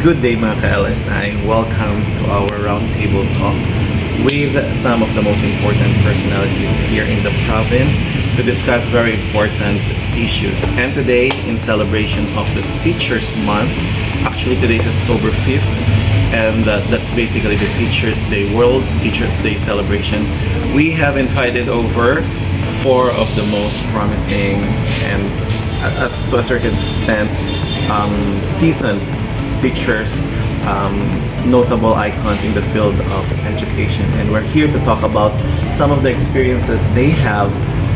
Good day mga ka-LSI. Welcome to our roundtable talk with some of the most important personalities here in the province to discuss very important issues. And today, in celebration of the Teachers Month, actually today is October 5th, and that's basically the Teachers Day, World Teachers Day celebration. We have invited over four of the most promising and to a certain extent seasoned teachers, notable icons in the field of education, and we're here to talk about some of the experiences they have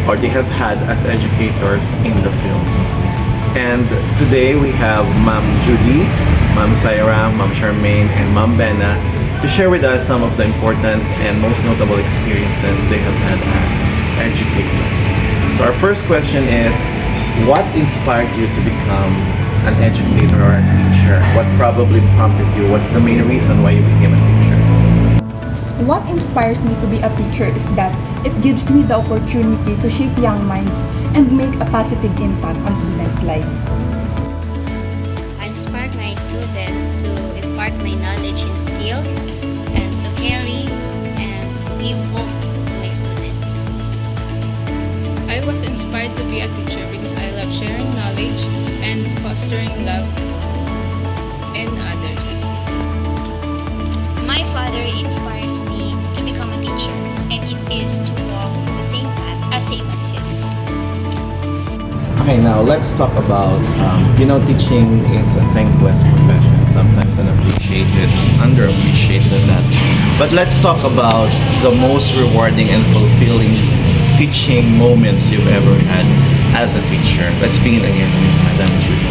or they have had as educators in the field. And today we have Ma'am Judy, Ma'am Saira, Ma'am Charmaine, and Ma'am Benna to share with us some of the important and most notable experiences they have had as educators. So our first question is, what inspired you to become an educator or a teacher? What probably prompted you? What's the main reason why you became a teacher? What inspires me to be a teacher is that it gives me the opportunity to shape young minds and make a positive impact on students' lives. I inspired my students to impart my knowledge and skills and to carry and give hope to my students. I was inspired to be a teacher because I love sharing knowledge and fostering love in others. My father inspires me to become a teacher, and it is to walk the same path as same as his. Okay, now let's talk about, teaching is a thankless profession, sometimes unappreciated, underappreciated at that. But let's talk about the most rewarding and fulfilling teaching moments you've ever had as a teacher. Let's begin again with Madam Judy.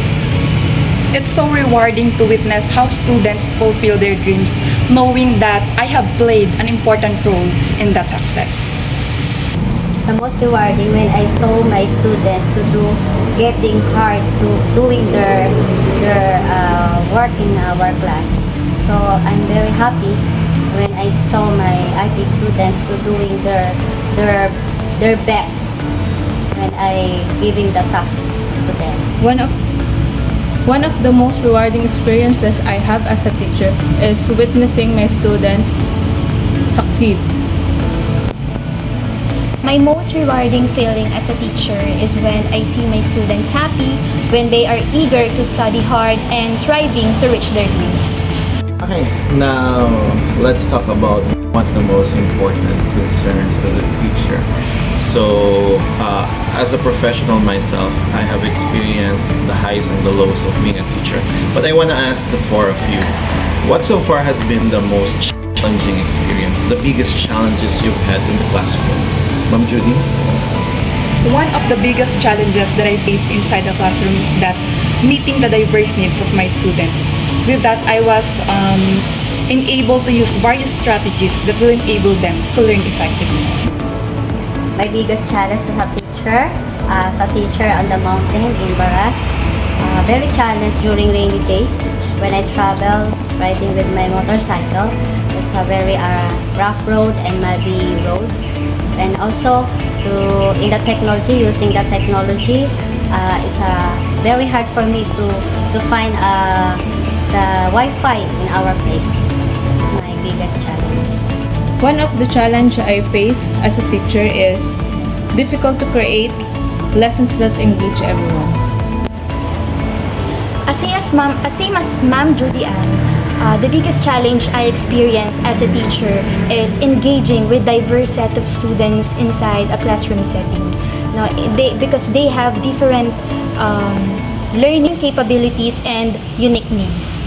It's so rewarding to witness how students fulfill their dreams, knowing that I have played an important role in that success. The most rewarding when I saw my students getting hard to doing their work in our class. So I'm very happy when I saw my IT students doing their best when I giving the task to them. One of the most rewarding experiences I have as a teacher is witnessing my students succeed. My most rewarding feeling as a teacher is when I see my students happy, when they are eager to study hard and striving to reach their dreams. Okay, now let's talk about one of the most important concerns as a teacher. So, as a professional myself, I have experienced the highs and the lows of being a teacher. But I want to ask the four of you, what so far has been the most challenging experience, the biggest challenges you've had in the classroom? Ma'am Judy? One of the biggest challenges that I face inside the classroom is that meeting the diverse needs of my students. With that, I was enabled to use various strategies that will enable them to learn effectively. My biggest challenge as a teacher on the mountain in Baras, very challenged during rainy days when I travel riding with my motorcycle. It's a very rough road and muddy road, and also using the technology, it's very hard for me to find the Wi-Fi in our place. It's my biggest challenge. One of the challenges I face as a teacher is difficult to create lessons that engage everyone. Same as Ma'am Judy Ann, the biggest challenge I experience as a teacher is engaging with diverse set of students inside a classroom setting. Now, because they have different learning capabilities and unique needs.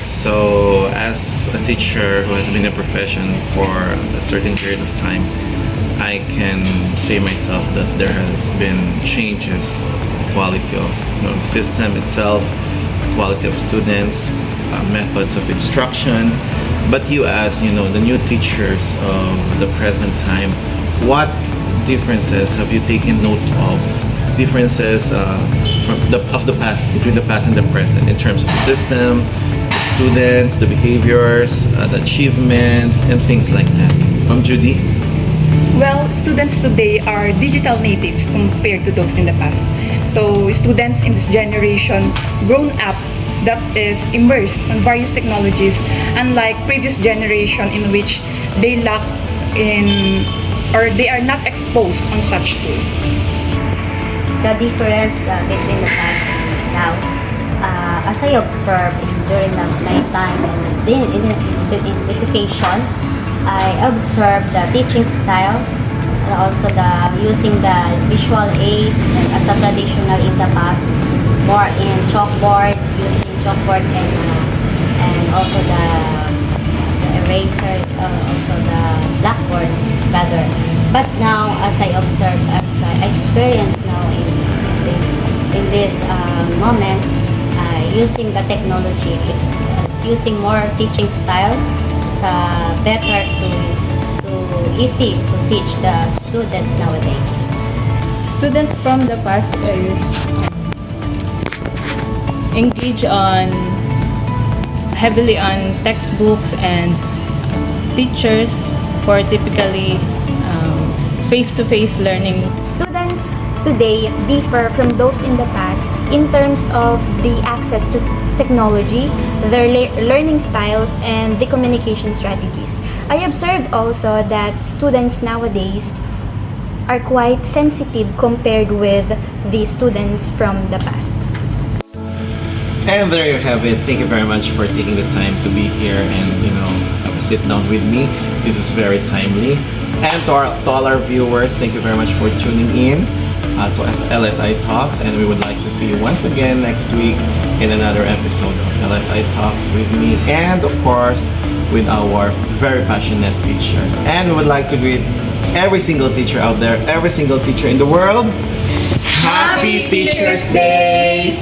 So, as a teacher who has been in a profession for a certain period of time, I can say myself that there has been changes, quality of the system itself, quality of students, methods of instruction. But you as the new teachers of the present time, what differences have you taken note of? Differences of the past, between the past and the present, in terms of the system, students, the behaviors, the achievement, and things like that. Ma'am Judy? Well, students today are digital natives compared to those in the past. So students in this generation grown up that is immersed on various technologies, unlike previous generation in which they lack in or they are not exposed on such tools. The difference between the past and now, as I observe during my time in education, I observe the teaching style and also the using the visual aids as a traditional in the past, more in chalkboard, using chalkboard and also the eraser, also the blackboard rather. But now, as I observe, as I experience now in this moment, using the technology, it's using more teaching style. It's better to easy to teach the student nowadays. Students from the past is engage on heavily on textbooks and teachers for typically face-to-face learning. Students today differ from those in the past in terms of the access to technology, their learning styles, and the communication strategies. I observed also that students nowadays are quite sensitive compared with the students from the past. And there you have it. Thank you very much for taking the time to be here and have a sit down with me. This is very timely. And to all our viewers, thank you very much for tuning in to LSI Talks, and we would like to see you once again next week in another episode of LSI Talks with me and of course with our very passionate teachers. And we would like to greet every single teacher out there, every single teacher in the world. Happy Teachers Day!